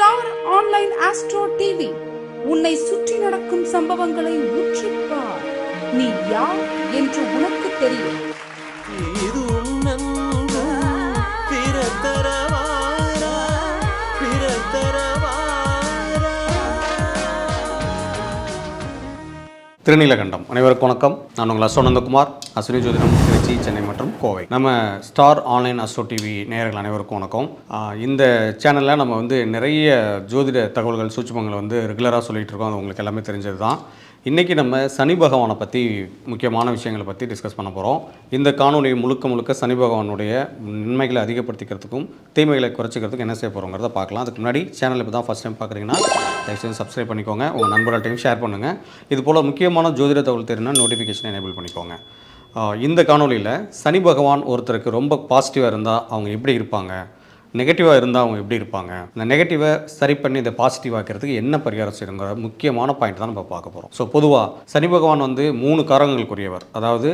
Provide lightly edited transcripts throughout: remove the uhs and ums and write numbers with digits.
Star online astro TV உன்னை சுற்றி நடக்கும் சம்பவங்களை உற்றுப்பார். நீ யார் என்று உனக்கு தெரியும். திருநீலகண்டம் அனைவருக்கும் வணக்கம். நான் உங்கள் அஸ்ட்ரோனந்தகுமார், அஸ்வினி ஜோதிடம், திருச்சி, சென்னை மற்றும் கோவை. நம்ம ஸ்டார் ஆன்லைன் அஸ்ட்ரோ டிவி நேயர்கள் அனைவருக்கும் வணக்கம். இந்த சேனலில் நம்ம நிறைய ஜோதிட தகவல்கள், சூட்சுமங்களை ரெகுலராக சொல்லிகிட்டு இருக்கோம். அது உங்களுக்கு எல்லாமே தெரிஞ்சது தான். இன்றைக்கி நம்ம சனி பகவானை பற்றி முக்கியமான விஷயங்களை பற்றி டிஸ்கஸ் பண்ண போகிறோம். இந்த காணொலி முழுக்க சனி பகவானுடைய நன்மைகளை அதிகப்படுத்திக்கிறதுக்கும் தீமைகளை குறைச்சிக்கிறதுக்கும் என்ன செய்ய போகிறோங்கிறத பார்க்கலாம். அதுக்கு முன்னாடி சேனல் இப்போ தான் ஃபஸ்ட் டைம் பார்க்குறீங்கன்னா தயவுசெய்து சப்ஸ்கிரைப் பண்ணிக்கோங்க. உங்கள் நண்பர்கள்ட்டையும் ஷேர் பண்ணுங்கள். இது போல் முக்கியமான ஜோதிட தகவல் தெரியும்னா நோட்டிஃபிகேஷன் எனேபிள் பண்ணிக்கோங்க. இந்த காணொலியில் சனி பகவான் ஒருத்தருக்கு ரொம்ப பாசிட்டிவாக இருந்தால் அவங்க எப்படி இருப்பாங்க, நெகட்டிவாக இருந்தால் அவங்க எப்படி இருப்பாங்க, இந்த நெகட்டிவை சரி பண்ணி இதை பாசிட்டிவ் ஆக்கிறதுக்கு என்ன பரிகாரம் செய்யுங்கிற முக்கியமான பாயிண்ட் தான் நம்ம பார்க்க போகிறோம். ஸோ பொதுவாக சனி பகவான் 3 காரகங்களுக்குரியவர். அதாவது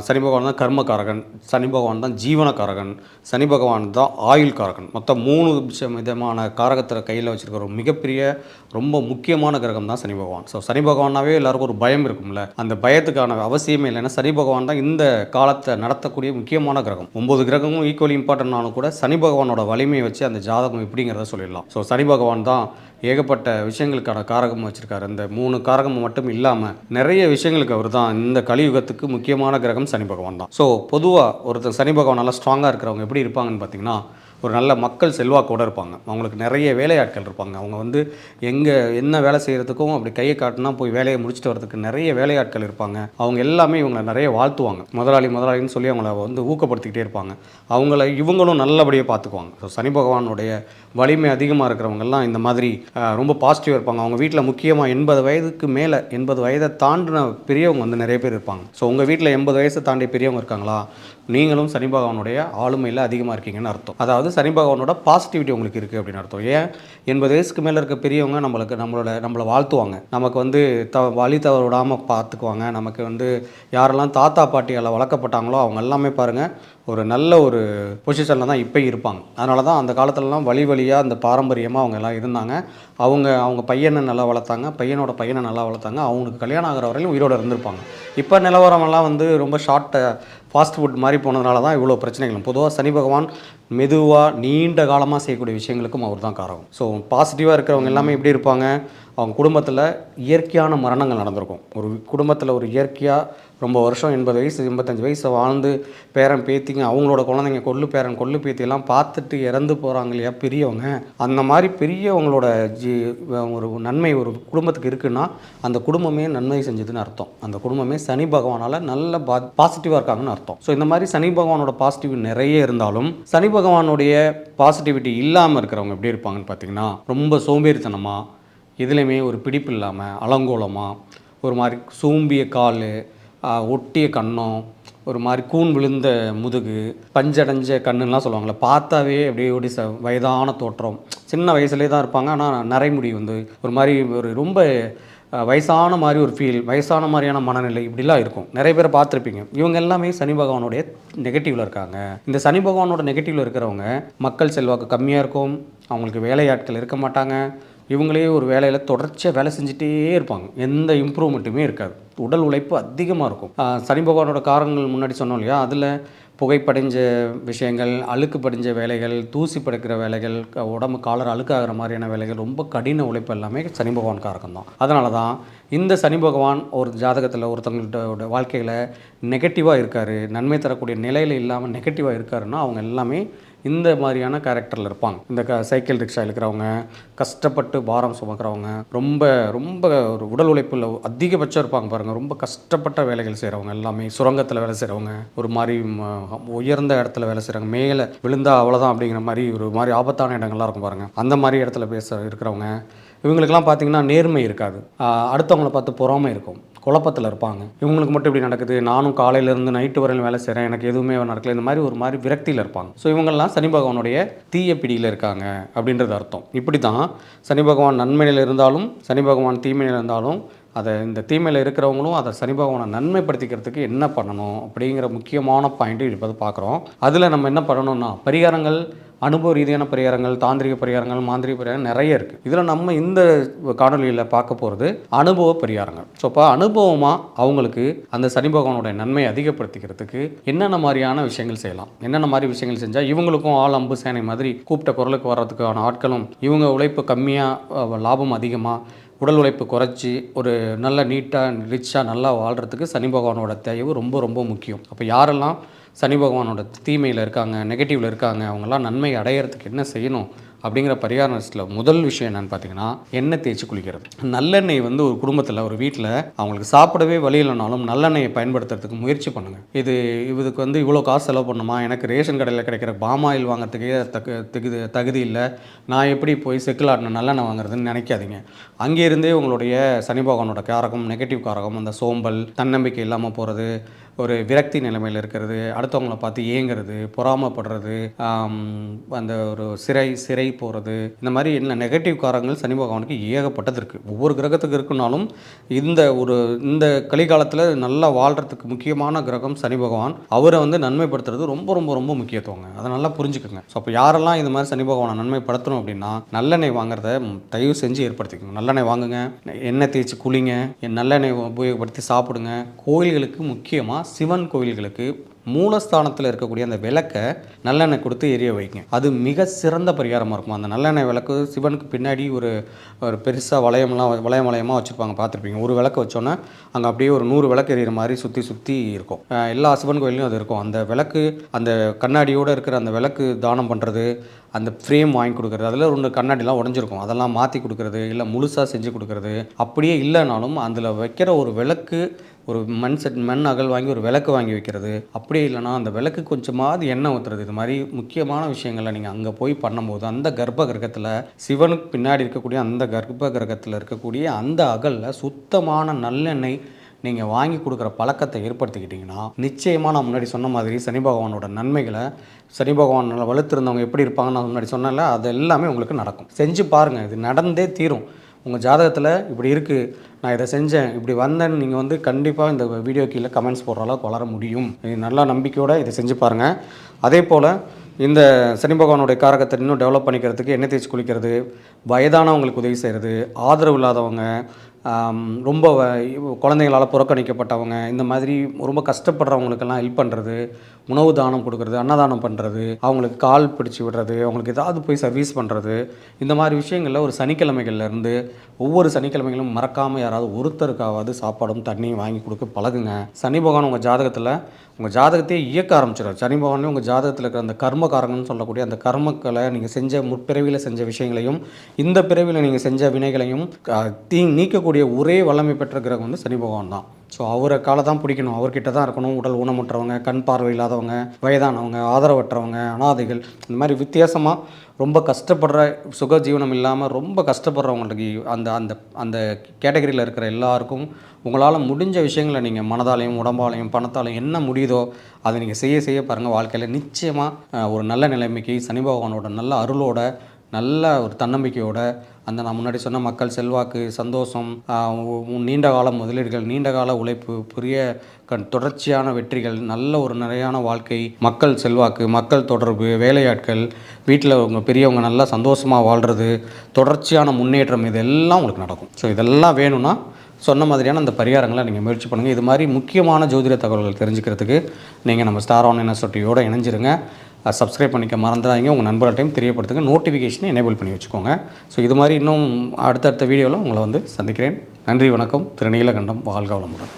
சனி பகவான் தான் கர்மகாரகன், சனி பகவான் தான் ஜீவனக்காரகன், சனி பகவான் தான் ஆயுள் காரகன். மொத்தம் 3 விதமான காரகத்தை கையில் வச்சுருக்கிற ஒரு மிகப்பெரிய ரொம்ப முக்கியமான கிரகம் தான் சனி பகவான். ஸோ சனி பகவானாவே எல்லாருக்கும் ஒரு பயம் இருக்கும்ல, அந்த பயத்துக்கான அவசியமே இல்லைன்னா சனி பகவான் தான் இந்த காலத்தை நடத்தக்கூடிய முக்கியமான கிரகம். 9 கிரகமும் ஈக்குவலி இம்பார்ட்டன்ட் ஆனாலும் கூட சனி பகவானோட வலிமையை வச்சு அந்த ஜாதகம் எப்படிங்கிறத சொல்லிடலாம். ஸோ சனி பகவான் தான் ஏகப்பட்ட விஷயங்களுக்கான காரகம் வச்சுருக்காரு. இந்த 3 காரகம் மட்டும் இல்லாமல் நிறைய விஷயங்களுக்கு அவர் தான் இந்த கலியுகத்துக்கு முக்கியமான கிரகம் சனி பகவான் தான். ஸோ பொதுவாக ஒருத்தர் சனி பகவான் நல்லா ஸ்ட்ராங்காக இருக்கிறவங்க எப்படி இருப்பாங்கன்னு பார்த்தீங்கன்னா, ஒரு நல்ல மக்கள் செல்வாக்கோடு இருப்பாங்க. அவங்களுக்கு நிறைய வேலையாட்கள் இருப்பாங்க. அவங்க எங்கே என்ன வேலை செய்கிறதுக்கும் அப்படி கையை காட்டினா போய் வேலையை முடிச்சுட்டு வரதுக்கு நிறைய வேலையாட்கள் இருப்பாங்க. அவங்க எல்லாமே இவங்களை நிறைய வாழ்த்துவாங்க. முதலாளின்னு சொல்லி அவங்கள ஊக்கப்படுத்திக்கிட்டே இருப்பாங்க. அவங்கள இவங்களும் நல்லபடியாக பார்த்துக்குவாங்க. ஸோ சனி பகவானுடைய வலிமை அதிகமாக இருக்கிறவங்கெல்லாம் இந்த மாதிரி ரொம்ப பாசிட்டிவாக இருப்பாங்க. அவங்க வீட்டில் முக்கியமாக 80 வயதுக்கு மேலே 80 வயதை தாண்டின பெரியவங்க நிறைய பேர் இருப்பாங்க. ஸோ உங்கள் வீட்டில் 80 வயசை தாண்டி பெரியவங்க இருக்காங்களா, நீங்களும் சனி பகவானுடைய ஆளுமையில் அதிகமாக இருக்கீங்கன்னு அர்த்தம். அதாவது சனி பகவானோட பாசிட்டிவிட்டி உங்களுக்கு இருக்குது அப்படின்னு அர்த்தம். ஏன் 80 வயசுக்கு மேலே இருக்க பெரியவங்க நம்மளை வாழ்த்துவாங்க. நமக்கு வழி தவற விடாமல் பார்த்துக்குவாங்க. நமக்கு யாரெல்லாம் தாத்தா பாட்டியால் வளர்க்கப்பட்டாங்களோ அவங்க எல்லாமே பாருங்கள் ஒரு நல்ல ஒரு பொசிஷனில் தான் இப்போ இருப்பாங்க. அதனால தான் அந்த காலத்துலலாம் வழியாக அந்த பாரம்பரியமாக அவங்க எல்லாம் இருந்தாங்க. அவங்க பையனை நல்லா வளர்த்தாங்க, பையனோட பையனை நல்லா வளர்த்தாங்க. அவங்களுக்கு கல்யாணம் ஆகிற வரையிலும் உயிரோடு இருந்திருப்பாங்க. இப்போ நிலவரமெல்லாம் ரொம்ப ஃபாஸ்ட் ஃபுட் மாதிரி போனதுனால தான் இவ்வளோ பிரச்சனைகளும். பொதுவாக சனி பகவான் மெதுவாக நீண்ட காலமாக செய்யக்கூடிய விஷயங்களுக்கும் அவர் தான் காரகம். ஸோ பாசிட்டிவாக இருக்கிறவங்க எல்லாமே எப்படி இருப்பாங்க, அவங்க குடும்பத்தில் இயற்கையான மரணங்கள் நடந்திருக்கும். ஒரு குடும்பத்தில் ஒரு இயற்கையாக ரொம்ப வருஷம் 80 வயசு 85 வயசு வாழ்ந்து பேரன் பேத்திங்க அவங்களோட குழந்தைங்க கொள்ளு பேத்தியெல்லாம் பார்த்துட்டு இறந்து போகிறாங்க இல்லையா பெரியவங்க. அந்த மாதிரி பெரியவங்களோட ஒரு நன்மை ஒரு குடும்பத்துக்கு இருக்குன்னா அந்த குடும்பமே நன்மை செஞ்சதுன்னு அர்த்தம். அந்த குடும்பமே சனி பகவானால் நல்ல பாசிட்டிவாக இருக்காங்கன்னு அர்த்தம். ஸோ இந்த மாதிரி சனி பகவானோட பாசிட்டிவ் நிறைய இருந்தாலும் சனி பகவானுடைய பாசிட்டிவிட்டி இல்லாமல் இருக்கிறவங்க எப்படி இருப்பாங்கன்னு பார்த்தீங்கன்னா, ரொம்ப சோம்பேறித்தனமாக, எதுலேயுமே ஒரு பிடிப்பு இல்லாமல், அலங்கோலமாக, ஒரு மாதிரி சூம்பிய கால், ஒட்டிய கண்ணம், ஒரு மாதிரி கூன் விழுந்த முதுகு, பஞ்சடைஞ்ச கண்ணுலாம் சொல்லுவாங்கள்ல, பார்த்தாவே அப்படியே ஒரு வயதான தோற்றம். சின்ன வயசுலேயே தான் இருப்பாங்க. ஆனால் நரைமுடி ஒரு மாதிரி ஒரு ரொம்ப வயசான மாதிரி ஒரு ஃபீல், வயசான மாதிரியான மனநிலை இப்படிலாம் இருக்கும். நிறைய பேரை பார்த்துருப்பீங்க. இவங்க எல்லாமே சனி பகவானுடைய நெகட்டிவில் இருக்காங்க. இந்த சனி பகவானோட நெகட்டிவில் இருக்கிறவங்க மக்கள் செல்வாக்கு கம்மியாக இருக்கும், அவங்களுக்கு வேலையாட்கள் இருக்க மாட்டாங்க, இவங்களே ஒரு வேலையில் தொடர்ச்சியாக வேலை செஞ்சுட்டே இருப்பாங்க, எந்த இம்ப்ரூவ்மெண்ட்டுமே இருக்காது, உடல் உழைப்பு அதிகமாக இருக்கும். சனி பகவானோட காரணங்கள் முன்னாடி சொன்னோம் இல்லையா, அதில் புகைப்படைஞ்ச விஷயங்கள், அழுக்கு படிஞ்ச வேலைகள், தூசி படைக்கிற வேலைகள், உடம்பு காலர் அழுக்காகிற மாதிரியான வேலைகள், ரொம்ப கடின உழைப்பு எல்லாமே சனி பகவான் காரகம் தான். அதனால தான் இந்த சனி பகவான் ஒரு ஜாதகத்தில் ஒருத்தவங்களோட வாழ்க்கையில் நெகட்டிவாக இருக்கார், நன்மை தரக்கூடிய நிலையில் இல்லாமல் நெகட்டிவாக இருக்காருன்னா அவங்க எல்லாமே இந்த மாதிரியான கேரக்டரில் இருப்பாங்க. இந்த சைக்கிள் ரிக்ஷா இழுக்கிறவங்க, கஷ்டப்பட்டு பாரம் சுமக்கிறவங்க, ரொம்ப ரொம்ப ஒரு உடல் உழைப்பில் அதிகபட்சம் இருப்பாங்க பாருங்கள். ரொம்ப கஷ்டப்பட்ட வேலைகள் செய்கிறவங்க எல்லாமே, சுரங்கத்தில் வேலை செய்கிறவங்க, ஒரு மாதிரி உயர்ந்த இடத்துல வேலை செய்கிறவங்க, மேலே விழுந்தா அவ்வளோதான் அப்படிங்கிற மாதிரி ஒரு மாதிரி ஆபத்தான இடங்கள்லாம் இருக்கும் பாருங்கள். அந்த மாதிரி இடத்துல இருக்கிறவங்க இவங்களுக்கெல்லாம் பார்த்திங்கன்னா நேர்மை இருக்காது, அடுத்தவங்களை பார்த்து பொறாமை இருக்கும், குழப்பத்தில் இருப்பாங்க. இவங்களுக்கு மட்டும் இப்படி நடக்குது, நானும் காலையிலேருந்து நைட்டு வரையிலும் வேலை செய்கிறேன், எனக்கு எதுவுமே நடக்கல, இந்த மாதிரி ஒரு மாதிரி விரக்தியில் இருப்பாங்க. ஸோ இவங்கெல்லாம் சனி பகவானுடைய தீய பிடியில் இருக்காங்க அப்படின்றது அர்த்தம். இப்படி தான் சனி பகவான் நன்மையில் இருந்தாலும் சனி பகவான் தீமையில் இருந்தாலும் அதை இந்த தீமையில் இருக்கிறவங்களும் அதை சனி பகவானை நன்மைப்படுத்திக்கிறதுக்கு என்ன பண்ணணும் அப்படிங்கிற முக்கியமான பாயிண்ட்டு இப்போ பார்க்குறோம். அதில் நம்ம என்ன பண்ணணும்னா பரிகாரங்கள், அனுபவ ரீதியான பரிகாரங்கள், தாந்திரிக பரிகாரங்கள், மாந்திரிக பரிகாரங்கள் நிறைய இருக்குது. இதில் நம்ம இந்த காணொலியில் பார்க்க போகிறது அனுபவ பரிகாரங்கள். ஸோ இப்போ அனுபவமாக அவங்களுக்கு அந்த சனி பகவானுடைய நன்மை அதிகப்படுத்திக்கிறதுக்கு என்னென்ன மாதிரியான விஷயங்கள் செய்யலாம், என்னென்ன மாதிரி விஷயங்கள் செஞ்சால் இவங்களுக்கும் ஆள் அம்பு சேனை மாதிரி கூப்பிட்ட குரலுக்கு வர்றதுக்கான ஆட்களும், இவங்க உழைப்பு கம்மியாக லாபம் அதிகமாக, உடல் உழைப்பு குறைச்சி ஒரு நல்ல நீட்டாக ரிச்சாக நல்லா வாழ்கிறதுக்கு சனி பகவானோட தேவை ரொம்ப ரொம்ப முக்கியம். அப்போ யாரெல்லாம் சனி பகவானோட தீமையில் இருக்காங்க, நெகட்டிவில் இருக்காங்க, அவங்கெல்லாம் நன்மை அடையிறதுக்கு என்ன செய்யணும் அப்படிங்கிற பரிகார லிஸ்ட்டில் முதல் விஷயம் என்னென்னு பார்த்தீங்கன்னா எண்ணெய் தேய்ச்சி குளிக்கிறது. நல்லெண்ணெய் வந்து ஒரு குடும்பத்தில் ஒரு வீட்டில் அவங்களுக்கு சாப்பிடவே வழி இல்லைனாலும் நல்லெண்ணெயை பயன்படுத்துறதுக்கு முயற்சி பண்ணுங்கள். இதுக்கு வந்து இவ்வளோ காசு செலவு பண்ணுமா, எனக்கு ரேஷன் கடையில் கிடைக்கிற பாமாயில் வாங்கிறதுக்கே தகுதி இல்லை, நான் எப்படி போய் செக்கில் ஆட்டின நல்லெண்ணெய் வாங்குறதுன்னு நினைக்காதீங்க. அங்கேருந்தே உங்களுடைய சனி பகவானோட காரகம், நெகட்டிவ் காரகம், அந்த சோம்பல், தன்னம்பிக்கை இல்லாமல் போகிறது, ஒரு விரக்தி நிலைமையில் இருக்கிறது, அடுத்தவங்கள பார்த்து ஏங்குறது, பொறாமப்படுறது, அந்த ஒரு சிறை போகிறது, இந்த மாதிரி என்ன நெகட்டிவ் காரங்கள் சனி பகவானுக்கு ஏகப்பட்டது இருக்குது. ஒவ்வொரு கிரகத்துக்கு இருக்குனாலும் இந்த கலிகாலத்தில் நல்லா வாழ்கிறதுக்கு முக்கியமான கிரகம் சனி பகவான். அவரை வந்து நன்மைப்படுத்துறது ரொம்ப ரொம்ப ரொம்ப முக்கியத்துவங்க. அதை நல்லா புரிஞ்சுக்கோங்க. ஸோ அப்போ யாரெல்லாம் இந்த மாதிரி சனி பகவானை நன்மைப்படுத்தணும் அப்படின்னா நல்லெண்ணெய் வாங்குறத தயவு செஞ்சு ஏற்படுத்திக்கோங்க. நல்லெண்ணெய் வாங்குங்க, எண்ணெய் தேய்ச்சி குளிங்க, நல்லெண்ணெய் உபயோகப்படுத்தி சாப்பிடுங்க. கோயில்களுக்கு முக்கியமாக சிவன் கோயில்களுக்கு மூலஸ்தானத்தில் இருக்கக்கூடிய அந்த விளக்கை நல்லெண்ணெய் கொடுத்து எரிய வைங்க. அது மிக சிறந்த பரிகாரமாக இருக்கும். அந்த நல்லெண்ணெய் விளக்கு சிவனுக்கு பின்னாடி ஒரு பெருசாக வளையமாக வச்சுருப்பாங்க, பார்த்துருப்பீங்க. ஒரு விளக்கு வச்சோன்னே அங்கே அப்படியே ஒரு 100 விளக்கு எரியிற மாதிரி சுற்றி இருக்கும். எல்லா சிவன் கோயிலையும் அது இருக்கும். அந்த விளக்கு, அந்த கண்ணாடியோடு இருக்கிற அந்த விளக்கு தானம் பண்ணுறது, அந்த ஃப்ரேம் வாங்கி கொடுக்குறது, அதில் 2 கண்ணாடிலாம் உடஞ்சிருக்கும், அதெல்லாம் மாற்றி கொடுக்குறது, இல்லை முழுசாக செஞ்சு கொடுக்குறது. அப்படியே இல்லைனாலும் அதில் வைக்கிற ஒரு விளக்கு, ஒரு மண் அகல் வாங்கி ஒரு விளக்கு வாங்கி வைக்கிறது, அப்படியே இல்லைனா அந்த விளக்கு கொஞ்சமாவது எண்ணெய் ஊற்றுறது. இது மாதிரி முக்கியமான விஷயங்களை நீங்கள் அங்கே போய் பண்ணும்போது அந்த கர்ப்ப கிரகத்தில், சிவனுக்கு பின்னாடி இருக்கக்கூடிய அந்த கர்ப்ப கிரகத்தில் இருக்கக்கூடிய அந்த அகலில் சுத்தமான நல்லெண்ணெய் நீங்கள் வாங்கி கொடுக்குற பழக்கத்தை ஏற்படுத்திக்கிட்டிங்கன்னா நிச்சயமாக நான் முன்னாடி சொன்ன மாதிரி சனி பகவானோட நன்மைகளை, சனி பகவான் வலுத்திருந்தவங்க எப்படி இருப்பாங்கன்னு நான் முன்னாடி சொன்னேன்ல, அது எல்லாமே உங்களுக்கு நடக்கும். செஞ்சு பாருங்கள், இது நடந்தே தீரும். உங்கள் ஜாதகத்தில் இப்படி இருக்குது, நான் இதை செஞ்சேன், இப்படி வந்தேன்னு நீங்கள் வந்து கண்டிப்பாக இந்த வீடியோ கீழே கமெண்ட்ஸ் போடுற அளவுக்கு வளர முடியும். நல்லா நம்பிக்கையோடு இதை செஞ்சு பாருங்கள். அதே போல் இந்த சனி பகவானுடைய காரகத்தை இன்னும் டெவலப் பண்ணிக்கிறதுக்கு எண்ணெய் தேய்ச்சி குளிக்கிறது, வயதானவங்களுக்கு உதவி செய்கிறது, ஆதரவு இல்லாதவங்க, ரொம்ப குழந்தைங்களால் புறக்கணிக்கப்பட்டவங்க, இந்த மாதிரி ரொம்ப கஷ்டப்படுறவங்களுக்கெல்லாம் ஹெல்ப் பண்ணுறது, உணவு தானம் கொடுக்குறது, அன்னதானம் பண்ணுறது, அவங்களுக்கு கால் பிடிச்சி விடுறது, அவங்களுக்கு ஏதாவது போய் சர்வீஸ் பண்ணுறது, இந்த மாதிரி விஷயங்களில் ஒரு சனிக்கிழமைகள்லேருந்து ஒவ்வொரு சனிக்கிழமைகளும் மறக்காமல் யாராவது ஒருத்தருக்காவது சாப்பாடும் தண்ணியும் வாங்கி கொடுக்க பழகுங்க. சனி பகவான் உங்கள் ஜாதகத்தில் உங்கள் ஜாதகத்தையே இயக்க ஆரம்பிச்சிடும். சனி பகவானே உங்கள் ஜாதகத்தில் இருக்கிற அந்த கர்மகாரங்கன்னு சொல்லக்கூடிய அந்த கர்மக்களை, நீங்கள் செஞ்ச முற்பிறவியில் செஞ்ச விஷயங்களையும் இந்த பிறவியில் நீங்கள் செஞ்ச வினைகளையும் நீக்கக்கூடிய ஒரே வல்லமை பெற்ற கிரகம் வந்து சனி பகவான் தான். ஸோ அவரை காலை தான் பிடிக்கணும், அவர்கிட்ட தான் இருக்கணும். உடல் ஊனமுற்றவங்க, கண் பார்வை இல்லாதவங்க, வயதானவங்க, ஆதரவற்றவங்க, அனாதைகள், இந்த மாதிரி வித்தியாசமாக ரொம்ப கஷ்டப்படுற, சுக ஜீவனம் இல்லாமல் ரொம்ப கஷ்டப்படுறவங்களுக்கு அந்த அந்த அந்த கேட்டகரியில் இருக்கிற எல்லாருக்கும் உங்களால் முடிஞ்ச விஷயங்களை நீங்கள் மனதாலையும் உடம்பாலையும் பணத்தாலையும் என்ன முடியுதோ அதை நீங்கள் செய்ய பாருங்கள். வாழ்க்கையில் நிச்சயமாக ஒரு நல்ல நிலைமைக்கு சனி பகவானோட நல்ல அருளோட, நல்ல ஒரு தன்னம்பிக்கையோட, அந்த நான் முன்னாடி சொன்ன மக்கள் செல்வாக்கு, சந்தோஷம், நீண்டகால முதலீடுகள், நீண்டகால உழைப்பு, பெரிய தொடர்ச்சியான வெற்றிகள், நல்ல ஒரு நிறையான வாழ்க்கை, மக்கள் செல்வாக்கு, மக்கள் தொடர்பு, வேலையாட்கள், வீட்டில் உங்கள் பெரியவங்க நல்லா சந்தோஷமாக வாழ்கிறது, தொடர்ச்சியான முன்னேற்றம், இதெல்லாம் உங்களுக்கு நடக்கும். ஸோ இதெல்லாம் வேணும்னா சொன்ன மாதிரியான அந்த பரிகாரங்களை நீங்கள் முயற்சி பண்ணுங்கள். இது மாதிரி முக்கியமான ஜோதிட தகவல்கள் தெரிஞ்சுக்கிறதுக்கு நீங்கள் நம்ம ஸ்டார் ஆன்லைன் அஸ்ட்ரோடிவியோடு இணைஞ்சிருங்க. சப்ஸ்கிரைப் பண்ணிக்க மறந்துடாதீங்க. உங்கள் நண்பர்கள்ட்டையும் தெரியப்படுத்துங்க. நோட்டிஃபிகேஷனை எனேபிள் பண்ணி வச்சுக்கோங்க. ஸோ இது மாதிரி இன்னும் அடுத்தடுத்த வீடியோவில் உங்களை வந்து சந்திக்கிறேன். நன்றி, வணக்கம். திருநீலகண்டம். வாழ்க வளமுடன்.